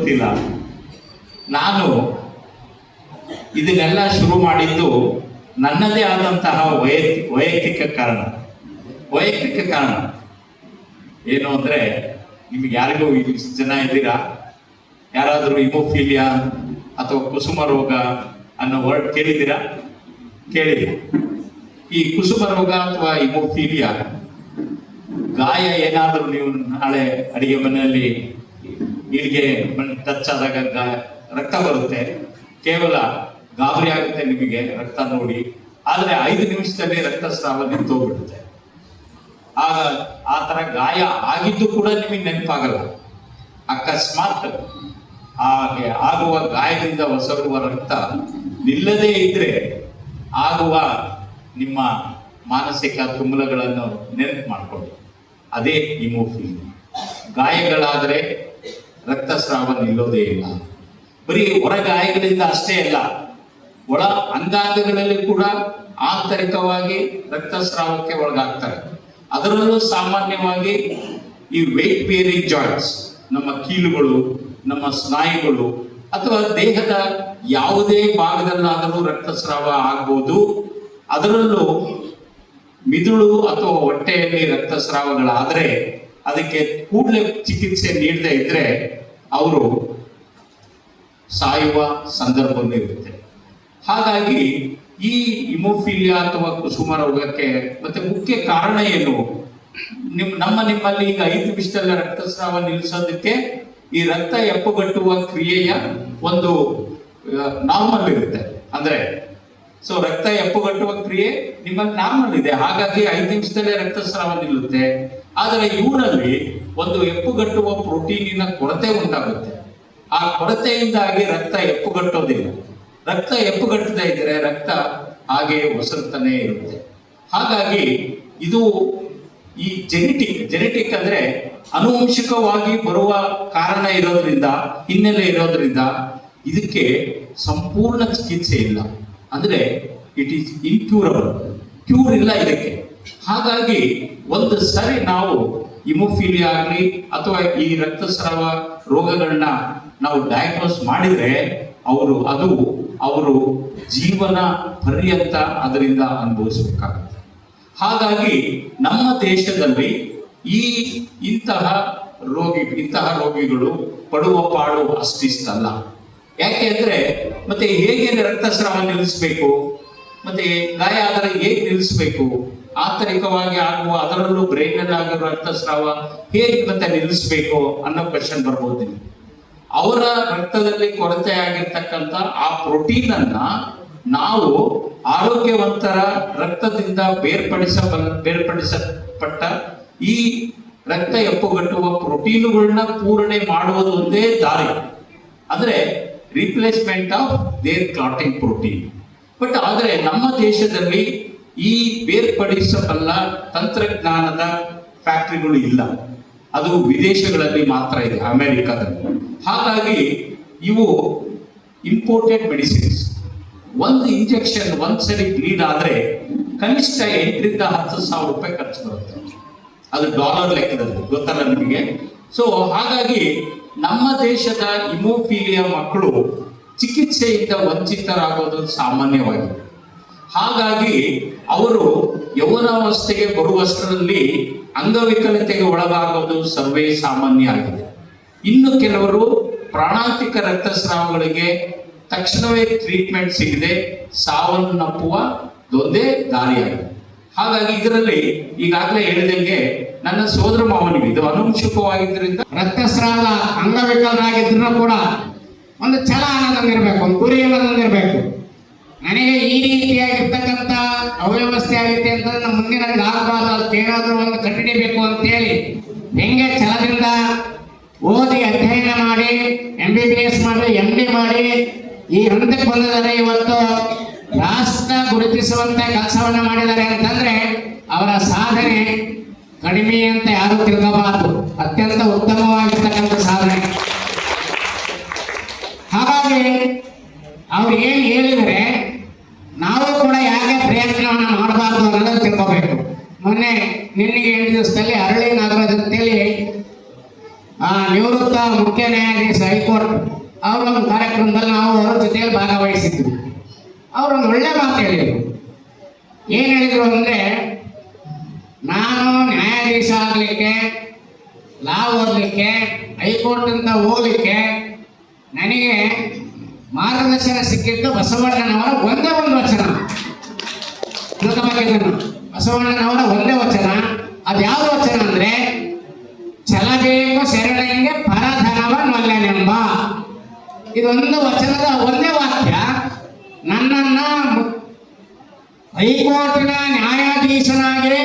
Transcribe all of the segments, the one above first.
ಗೊತ್ತಿಲ್ಲ. ನಾನು ಇದನ್ನೆಲ್ಲ ಶುರು ಮಾಡಿದ್ದು ನನ್ನದೇ ಆದಂತಹ ವೈಯಕ್ತಿಕ ಕಾರಣ ಏನು ಅಂದರೆ, ನಿಮ್ಗೆ ಯಾರಿಗೂ ಇಷ್ಟು ಜನ ಇದ್ದೀರಾ ಯಾರಾದರೂ ಹಿಮೋಫೀಲಿಯಾ ಅಥವಾ ಕುಸುಮ ರೋಗ ಅನ್ನೋ ವರ್ಡ್ ಕೇಳಿದ್ದೀರಾ? ಕೇಳಿದ್ದೀರ. ಈ ಕುಸುಮ ರೋಗ ಅಥವಾ ಹಿಮೋಫೀಲಿಯಾ ಗಾಯ ಏನಾದರೂ ನೀವು ನಾಳೆ ಅಡಿಗೆ ಮನೆಯಲ್ಲಿ ಇಲ್ಲಿಗೆ ಟಚ್ ಆದಾಗ ರಕ್ತ ಬರುತ್ತೆ, ಕೇವಲ ಗಾಬರಿ ಆಗುತ್ತೆ ನಿಮಗೆ ರಕ್ತ ನೋಡಿ, ಆದರೆ 5 ನಿಮಿಷದಲ್ಲಿ ರಕ್ತಸ್ರಾವ ನಿಂತೋಗ್ಬಿಡುತ್ತೆ. ಆಗ ಆ ಥರ ಗಾಯ ಆಗಿದ್ದು ಕೂಡ ನಿಮಗೆ ನೆನಪಾಗಲ್ಲ. ಅಕಸ್ಮಾತ್ ಹಾಗೆ ಆಗುವ ಗಾಯದಿಂದ ಹೊಸರುವ ರಕ್ತ ನಿಲ್ಲದೇ ಇದ್ರೆ ಆಗುವ ನಿಮ್ಮ ಮಾನಸಿಕ ತುಮುಲಗಳನ್ನು ನೆನಪು ಮಾಡಿಕೊಳ್ಳಿ. ಅದೇ ಹಿಮೋಫೀಲಿಯಾ. ಗಾಯಗಳಾದರೆ ರಕ್ತಸ್ರಾವ ನಿಲ್ಲೋದೇ ಇಲ್ಲ. ಬರೀ ಹೊರ ಗಾಯಗಳಿಂದ ಅಷ್ಟೇ ಅಲ್ಲ, ಒಳ ಅಂಗಾಂಗಗಳಲ್ಲಿ ಕೂಡ ಆಂತರಿಕವಾಗಿ ರಕ್ತಸ್ರಾವಕ್ಕೆ ಒಳಗಾಗ್ತಾರೆ. ಅದರಲ್ಲೂ ಸಾಮಾನ್ಯವಾಗಿ ಈ ವೇಟ್ ಬೇರಿಂಗ್ ಜಾಯಿಂಟ್ಸ್, ನಮ್ಮ ಕೀಲುಗಳು, ನಮ್ಮ ಸ್ನಾಯುಗಳು ಅಥವಾ ದೇಹದ ಯಾವುದೇ ಭಾಗದಲ್ಲಾದರೂ ರಕ್ತಸ್ರಾವ ಆಗ್ಬೋದು. ಅದರಲ್ಲೂ ಮಿದುಳು ಅಥವಾ ಹೊಟ್ಟೆಯಲ್ಲಿ ರಕ್ತಸ್ರಾವಗಳಾದರೆ ಅದಕ್ಕೆ ಕೂಡಲೇ ಚಿಕಿತ್ಸೆ ನೀಡದೇ ಇದ್ರೆ ಅವರು ಸಾಯುವ ಸಂದರ್ಭವಿರುತ್ತೆ. ಹಾಗಾಗಿ ಈ ಹಿಮೋಫೀಲಿಯಾ ಅಥವಾ ಕುಸುಮ ರೋಗಕ್ಕೆ ಮತ್ತೆ ಮುಖ್ಯ ಕಾರಣ ಏನು? ನಿಮ್ಮಲ್ಲಿ ಈಗ 5 ನಿಮಿಷದಲ್ಲಿ ರಕ್ತಸ್ರಾವ ನಿಲ್ಲಿಸೋದಕ್ಕೆ ಈ ರಕ್ತ ಹೆಪ್ಪುಗಟ್ಟುವ ಕ್ರಿಯೆಯ ಒಂದು ನಾರ್ಮಲ್ ಇರುತ್ತೆ. ಅಂದ್ರೆ ಸೊ ರಕ್ತ ಹೆಪ್ಪುಗಟ್ಟುವ ಕ್ರಿಯೆ ನಿಮ್ಮಲ್ಲಿ ನಾರ್ಮಲ್ ಇದೆ, ಹಾಗಾಗಿ 5 ನಿಮಿಷದಲ್ಲೇ ರಕ್ತಸ್ರಾವ ನಿಲ್ಲುತ್ತೆ. ಆದರೆ ಇವರಲ್ಲಿ ಒಂದು ಹೆಪ್ಪುಗಟ್ಟುವ ಪ್ರೋಟೀನಿನ ಕೊರತೆ ಉಂಟಾಗುತ್ತೆ. ಆ ಕೊರತೆಯಿಂದಾಗಿ ರಕ್ತ ಹೆಪ್ಪುಗಟ್ಟೋದಿಲ್ಲ. ರಕ್ತ ಹೆಪ್ಪುಗಟ್ಟದೇ ಇದ್ರೆ ರಕ್ತ ಹಾಗೆ ಒಸರುತ್ತಾನೆ ಇರುತ್ತೆ. ಹಾಗಾಗಿ ಇದು ಈ ಜೆನೆಟಿಕ್ ಅಂದ್ರೆ ಆನುವಂಶಿಕವಾಗಿ ಬರುವ ಕಾರಣ ಇರೋದ್ರಿಂದ, ಹಿನ್ನೆಲೆ ಇರೋದ್ರಿಂದ ಇದಕ್ಕೆ ಸಂಪೂರ್ಣ ಚಿಕಿತ್ಸೆ ಇಲ್ಲ. ಅಂದ್ರೆ ಇಟ್ ಈಸ್ ಇನ್ಕ್ಯೂರಬಲ್, ಕ್ಯೂರ್ ಇಲ್ಲ ಇದಕ್ಕೆ. ಹಾಗಾಗಿ ಒಂದು ಸರಿ ನಾವು ಹಿಮೋಫೀಲಿಯಾ ಆಗಲಿ ಅಥವಾ ಈ ರಕ್ತಸ್ರಾವ ರೋಗಗಳನ್ನ ನಾವು ಡಯಾಗ್ನೋಸ್ ಮಾಡಿದ್ರೆ ಅವರು ಜೀವನ ಪರ್ಯಂತ ಅದರಿಂದ ಅನುಭವಿಸಬೇಕಾಗುತ್ತೆ. ಹಾಗಾಗಿ ನಮ್ಮ ದೇಶದಲ್ಲಿ ಇಂತಹ ರೋಗಿಗಳು ಪಡುವ ಪಾಡು ಅಷ್ಟಿಷ್ಟಲ್ಲ. ಯಾಕೆ ಅಂದ್ರೆ ಮತ್ತೆ ಹೇಗೆ ರಕ್ತಸ್ರಾವ ನಿಲ್ಲಿಸಬೇಕು, ಮತ್ತೆ ಗಾಯ ಆದರೆ ಹೇಗೆ ನಿಲ್ಲಿಸಬೇಕು, ಆಂತರಿಕವಾಗಿ ಆಗುವ ಅದರಲ್ಲೂ ಬ್ರೈನ್ ಅಲ್ಲಿ ಆಗಿರುವ ರಕ್ತಸ್ರಾವ ಹೇಗೆ ಮತ್ತೆ ನಿಲ್ಲಿಸಬೇಕು ಅನ್ನೋ ಕ್ವೆಶ್ಚನ್ ಬರ್ಬೋದು. ಅವರ ರಕ್ತದಲ್ಲಿ ಕೊರತೆ ಆಗಿರ್ತಕ್ಕಂಥ ಆ ಪ್ರೋಟೀನ್ ಅನ್ನ ನಾವು ಆರೋಗ್ಯವಂತರ ರಕ್ತದಿಂದ ಬೇರ್ಪಡಿಸಲ್ಪಟ್ಟ ಈ ರಕ್ತ ಹೆಪ್ಪುಗಟ್ಟುವ ಪ್ರೋಟೀನುಗಳನ್ನ ಪೂರಣೆ ಮಾಡುವುದು ಒಂದೇ ದಾರಿ, ಅಂದ್ರೆ replacement of their clotting protein. But ಆದರೆ ನಮ್ಮ ದೇಶದಲ್ಲಿ ಈ ಬೇರ್ಪಡಿಸಬಲ್ಲ ತಂತ್ರಜ್ಞಾನದ ಫ್ಯಾಕ್ಟರಿಗಳು ಇಲ್ಲ. ಅದು ವಿದೇಶಗಳಲ್ಲಿ ಮಾತ್ರ ಇದೆ, ಅಮೆರಿಕಾದಲ್ಲಿ. ಹಾಗಾಗಿ ಇವು ಇಂಪೋರ್ಟೆಡ್ ಮೆಡಿಸಿನ್ಸ್. ಒಂದು ಇಂಜೆಕ್ಷನ್ ಒಂದ್ಸರಿ ಬ್ಲೀಡ್ ಆದ್ರೆ ಕನಿಷ್ಠ 8,000 to 10,000 ರೂಪಾಯಿ ಖರ್ಚು ಬರುತ್ತೆ. ಅದು ಡಾಲರ್ ಲೆಕ್ಕದಲ್ಲಿ, ಗೊತ್ತಲ್ಲ ನಿಮಗೆ. ಸೊ ಹಾಗಾಗಿ ನಮ್ಮ ದೇಶದ ಹಿಮೋಫೀಲಿಯಾ ಮಕ್ಕಳು ಚಿಕಿತ್ಸೆಯಿಂದ ವಂಚಿತರಾಗೋದು ಸಾಮಾನ್ಯವಾಗಿದೆ. ಹಾಗಾಗಿ ಅವರು ಯೌವನಾವಸ್ಥೆಗೆ ಬರುವಷ್ಟರಲ್ಲಿ ಅಂಗವಿಕಲತೆಗೆ ಒಳಗಾಗೋದು ಸರ್ವೇ ಸಾಮಾನ್ಯ ಆಗಿದೆ. ಇನ್ನು ಕೆಲವರು ಪ್ರಾಣಾಂತಿಕ ರಕ್ತಸ್ರಾವಗಳಿಗೆ ತಕ್ಷಣವೇ ಟ್ರೀಟ್ಮೆಂಟ್ ಸಿಗದೆ ಸಾವನ್ನಪ್ಪುವ ಒಂದೇ ದಾರಿಯಾಗಿದೆ. ಹಾಗಾಗಿ ಇದರಲ್ಲಿ ಈಗಾಗಲೇ ಹೇಳಿದಂಗೆ ನನ್ನ ಸೋದರ ಮಾವನಿಗೆ ಇದು ಅನುವಂಶಿಕವಾಗಿದ್ದರಿಂದ ರಕ್ತಸ್ರಾವ ಅಂಗವಿಕಲರಾಗಿದ್ರು ಕೂಡ ಒಂದು ಛಲ ಅನ್ನೋದಂಗಿರ್ಬೇಕು, ಒಂದು ಗುರಿ ಅನ್ನೋದಂಗಿರ್ಬೇಕು. ನನಗೆ ಈ ರೀತಿಯಾಗಿರ್ತಕ್ಕಂಥ ಅವ್ಯವಸ್ಥೆ ಆಗುತ್ತೆ ಅಂತಂದ್ರೆ ನಮ್ಮ ಮುಂದಿನ ಆಗಬಾರ್ದು, ಅದಕ್ಕೆ ಏನಾದರೂ ಒಂದು ಕಟ್ಟಿಡಿಬೇಕು ಅಂತೇಳಿ ಹೆಂಗೆ ಛಲದಿಂದ ಓದಿ ಅಧ್ಯಯನ ಮಾಡಿ MBBS ಮಾಡಿ MD ಮಾಡಿ ಈ ಹಂತಕ್ಕೆ ಬಂದಿದ್ದಾರೆ. ಇವತ್ತು ರಾಷ್ಟ್ರ ಗುರುತಿಸುವಂತ ಕೆಲಸವನ್ನ ಮಾಡಿದ್ದಾರೆ ಅಂತಂದ್ರೆ ಅವರ ಸಾಧನೆ ಕಡಿಮೆ ಅಂತ ಯಾರು ತಿಳ್ಕೋಬಾರದು, ಅತ್ಯಂತ ಉತ್ತಮವಾಗಿರ್ತಕ್ಕಂಥ ಸಾಧನೆ. ಹಾಗಾಗಿ ಅವ್ರು ಏನು ಹೇಳಿದರೆ ನಾವು ಕೂಡ ಯಾಕೆ ಪ್ರಯತ್ನವನ್ನ ಮಾಡಬಾರ್ದು ಅನ್ನೋದನ್ನು ತಿಳ್ಕೋಬೇಕು. ಮೊನ್ನೆ ನಿನ್ನೆಗೆ 8 ದಿವಸದಲ್ಲಿ ಅರಳಿ ನಾಗರಾಜ್ ಅಂತೇಳಿ ನಿವೃತ್ತ ಮುಖ್ಯ ನ್ಯಾಯಾಧೀಶ ಹೈಕೋರ್ಟ್ ಅವರೊಂದು ಕಾರ್ಯಕ್ರಮದಲ್ಲಿ ನಾವು ಅವರ ಜೊತೆಯಲ್ಲಿ ಭಾಗವಹಿಸಿದ್ವಿ. ಅವರೊಂದು ಒಳ್ಳೆ ಮಾತು ಹೇಳಿದರು. ಏನು ಹೇಳಿದರು ಅಂದರೆ, ನಾನು ನ್ಯಾಯಾಧೀಶ ಆಗಲಿಕ್ಕೆ, ಲಾ ಓದಲಿಕ್ಕೆ, ಹೈಕೋರ್ಟ್ ಅಂತ ಹೋಗ್ಲಿಕ್ಕೆ ನನಗೆ ಮಾರ್ಗದರ್ಶನ ಸಿಕ್ಕಿದ್ದು ಬಸವಣ್ಣನವರ ಒಂದೇ ಒಂದು ವಚನ. ಬಸವಣ್ಣನವರ ಒಂದೇ ವಚನ. ಅದು ಯಾವುದು ವಚನ ಅಂದರೆ, ಚಲಬೇಕು ಶರಣನಿಗೆ ಪರಧನವನ್ನೊಲ್ಲೆನೆಂಬ. ಇದೊಂದು ವಚನದ ಒಂದೇ ವಾಕ್ಯ ನನ್ನನ್ನ ಹೈಕೋರ್ಟಿನ ನ್ಯಾಯಾಧೀಶನಾಗಿ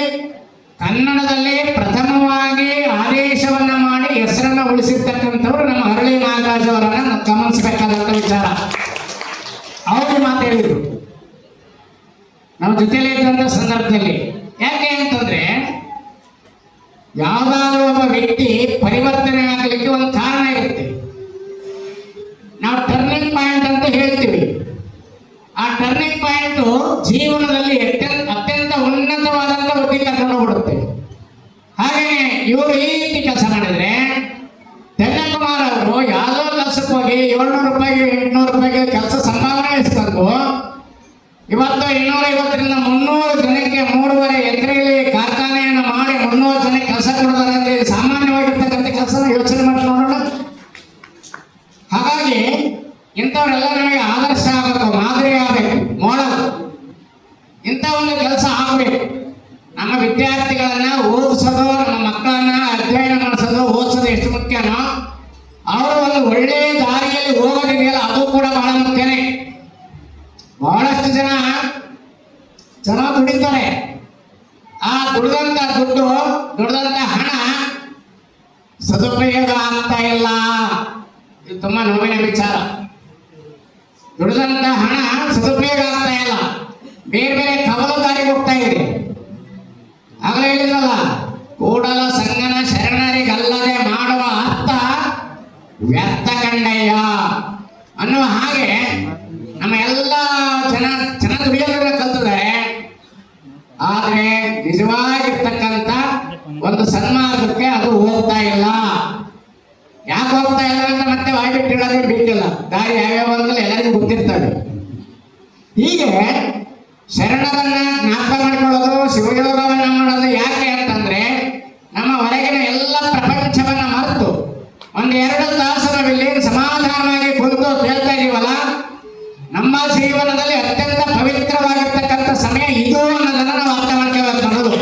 ಕನ್ನಡದಲ್ಲಿ ಪ್ರಥಮವಾಗಿ ಆದೇಶವನ್ನ ಮಾಡಿ ಹೆಸರನ್ನ ಉಳಿಸಿರ್ತಕ್ಕಂಥವ್ರು ನಮ್ಮ ಹರಳಿ ನಾಗರಾಜ್ ಅವರನ್ನ ನಾವು ಗಮನಿಸಬೇಕಾದಂತ ವಿಚಾರ. ಅವರು ಮಾತು ಹೇಳಿದ್ರು ನಮ್ಮ ಜೊತೆಲೇ ಇದ್ದಂಥ ಸಂದರ್ಭದಲ್ಲಿ. ಯಾಕೆ ಅಂತಂದ್ರೆ, ಯಾವುದಾದ್ರೂ ಒಬ್ಬ ವ್ಯಕ್ತಿ ಪರಿವರ್ತನೆ ಆಗಲಿಕ್ಕೆ ಒಂದು ಕಾರಣ ಇರುತ್ತೆ. ನಾವು ಟರ್ನಿಂಗ್ ಪಾಯಿಂಟ್ ಅಂತ ಹೇಳ್ತೀವಿ. ಆ ಟರ್ನಿಂಗ್ ಪಾಯಿಂಟ್ ಜೀವನದಲ್ಲಿ ಅತ್ಯಂತ ಉನ್ನತವಾದಂಥ ವೃತ್ತಿ ಕರ್ಕೊಂಡು ಹೋಗ್ಬಿಡುತ್ತೆ. ಹಾಗೆಯೇ ಇವರು ಈ ರೀತಿ ಕೆಲಸ ಮಾಡಿದ್ರೆ, ತೆನ್ನಕುಮಾರ್ ಅವರು ಯಾವುದೋ ಕೆಲಸಕ್ಕೆ ಹೋಗಿ 700 ರೂಪಾಯಿಗೆ 800 ರೂಪಾಯಿಗೆ ಕೆಲಸ ಸಂಭಾವನೆ ಇಸ್ಕೊಂಡು ಇವತ್ತು 250ರಿಂದ 300 ಜನಕ್ಕೆ 3.5 ಎಕರೆಯಲ್ಲಿ ಕಾರ್ಖಾನೆಯನ್ನು ಮಾಡಿ 300 ಜನಕ್ಕೆ ಕೆಲಸ ಕೊಡ್ತಾರೆ ಅಂದ್ರೆ ಸಾಮಾನ್ಯವಾಗಿರ್ತಕ್ಕಂಥ ಕೆಲಸ ಯೋಚನೆ ಮಾಡಿ ನೋಡೋಣ. ಹಾಗಾಗಿ ಇಂಥವರೆಲ್ಲ ನಮಗೆ ಆದರ್ಶ ಆಗಬೇಕು, ಮಾದರಿ ಆಗಬೇಕು, ಮಾಡಲ್. ಇಂಥ ಒಂದು ಕೆಲಸ ಆಗಬೇಕು. ನಮ್ಮ ವಿದ್ಯಾರ್ಥಿಗಳನ್ನ ಓದಿಸೋದು, ನಮ್ಮ ಮಕ್ಕಳನ್ನ ಅಧ್ಯಯನ ಮಾಡಿಸೋದು, ಓದಿಸೋದು ಎಷ್ಟು ಮುಖ್ಯನೋ, ಅವರು ಒಂದು ಒಳ್ಳೆಯ ದಾರಿಯಲ್ಲಿ ಹೋಗೋದಿದೆಯಲ್ಲ ಅದು ಕೂಡ ಬಹಳ ಮುಖ್ಯನೇ. ಬಹಳಷ್ಟು ಜನ ದುಡಿತಾರೆ. ಆ ದುಡಿದಂತ ದುಡ್ಡು, ದುಡಿದಂತ ಹಣ ಸದುಪಯೋಗ ಆಗ್ತಾ ಇಲ್ಲ. ಇದು ತುಂಬಾ ನೋವಿನ ವಿಚಾರ. ದುಡಿದಂತ ಹಣ ಸದುಪಯೋಗ ಆಗ್ತಾ ಇಲ್ಲ, ಬೇರೆ ಬೇರೆ ಕವಲುದಾರಿಗೆ ಹೋಗ್ತಾ ಇದೆ. ಆಗಲೇ ಹೇಳಿದ್ರಲ್ಲ, ಕೂಡಲ ಸಂಗನ ಶರಣರಿಗಲ್ಲದೆ ಮಾಡುವ ಅರ್ಥ ವ್ಯರ್ಥ ಕಂಡಯ್ಯ ಅನ್ನುವ ಹಾಗೆ ನಮ್ಮ ಎಲ್ಲ ಜನ ದುಡಿಯೋದನ್ನ ಕಲ್ತಿದ್ದಾರೆ. ಆದರೆ ನಿಜವಾಗಿರ್ತಕ್ಕಂಥ ಒಂದು ಸನ್ಮಾರ್ಗಕ್ಕೆ ಅದು ಹೋಗ್ತಾ ಇಲ್ಲ. ಯಾಕೆ ಹೋಗ್ತಾ ಇಲ್ಲ ಅಂತ ಮತ್ತೆ ಬಾಯ್ಬಿಟ್ಟು ಹೇಳೋದೇ ಬೇಕಿಲ್ಲ. ದಾರಿ ಯಾವ್ಯಾವ ಅಂದ್ರೆ ಎಲ್ಲರಿಗೂ ಗೊತ್ತಿರ್ತವೆ. ಹೀಗೆ ಶರಣರನ್ನ ಜ್ಞಾಪಕ ಮಾಡಿಕೊಳ್ಳೋದು, ಶಿವಯೋಗವನ್ನ ಮಾಡೋದು ಯಾಕೆ ಅಂತಂದ್ರೆ, ನಮ್ಮ ಹೊರಗಿನ ಎಲ್ಲ ಪ್ರಪಂಚವನ್ನ ಮರೆತು ಒಂದು 2 ತಾಸು ನಾವಿಲ್ಲಿ ಸಮಾಧಾನವಾಗಿ ಕುಳಿತು ಕೇಳ್ತಾ ಇದೀವಲ್ಲ, ನಮ್ಮ ಜೀವನದಲ್ಲಿ ಅತ್ಯಂತ ಪವಿತ್ರವಾಗಿರ್ತಕ್ಕಂಥ ಸಮಯ ಇದು ಅನ್ನೋದನ್ನ ನಾವು ಅರ್ಥ ಮಾಡ್ಕೋಬೇಕು ಅನ್ನೋದು.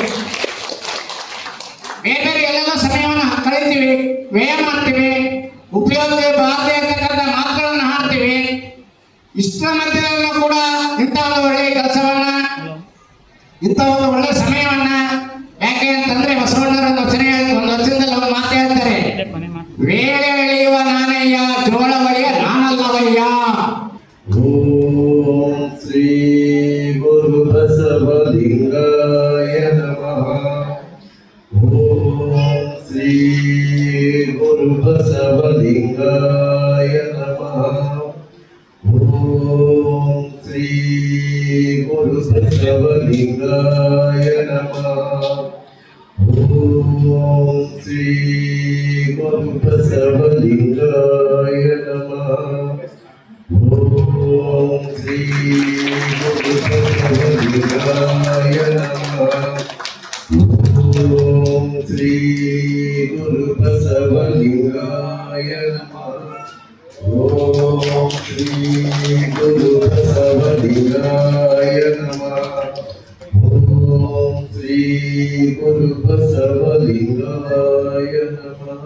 ಬೇರೆ ಬೇರೆ ಎಲ್ಲೆಲ್ಲ ಸಮಯವನ್ನು ಕಳೀತೀವಿ, ವ್ಯಯ ಮಾಡ್ತೀವಿ, ಉಪಯೋಗಕ್ಕೆ ಬಾರದೆ ಇರ್ತಕ್ಕಂಥ ಮಾತುಗಳನ್ನು ಹಾಡ್ತೀವಿ. ಇಷ್ಟರ ಮಧ್ಯದಲ್ಲೂ ಕೂಡ ಇಂಥ ಒಂದು ಒಳ್ಳೆಯ ಕೆಲಸವನ್ನ, ಇಂಥ ಒಂದು ಒಳ್ಳೆಯ ಸಮಯವನ್ನ, ಯಾಕೆ ಅಂತಂದ್ರೆ ಬಸವಣ್ಣರ ಒಂದು ವಚನದಲ್ಲಿ ಒಂದು ಮಾತು ಹೇಳ್ತಾರೆ, ವೇಳೆ ಎಳೆಯುವ ನಾನಯ್ಯ, ಜೋಳ ಬಳಿಯ ನಾನಲ್ಲವಯ್ಯ. ಓಂ ಶ್ರೀ ಗುರು ಬಸವಲಿಂಗಾಯ ನಮಃ. ಓಂ ಶ್ರೀ ಗುರು ಬಸವಲಿಂಗಾಯ ನಮಃ. ಓಂ ಶ್ರೀ ಗುರು ಬಸವಲಿಂಗಾಯ ನಮಃ. ಓಂ ಶ್ರೀ ಗುರು ಬಸವಲಿಂಗಾಯ ನಮಃ. ಓಂ ಶ್ರೀ ಗುರು ಬಸವಲಿಂಗಾಯ ನಮಃ. ಓಂ ಶ್ರೀ ಗುರು ಬಸವಲಿಂಗಾಯ ನಮಃ. ಓಂ ಶ್ರೀ ಗುರು ಬಸವಲಿಂಗಾಯ ನಮಃ. ಓಂ ಶ್ರೀ ಗುರು ಬಸವಲಿಂಗಾಯ ನಮಃ.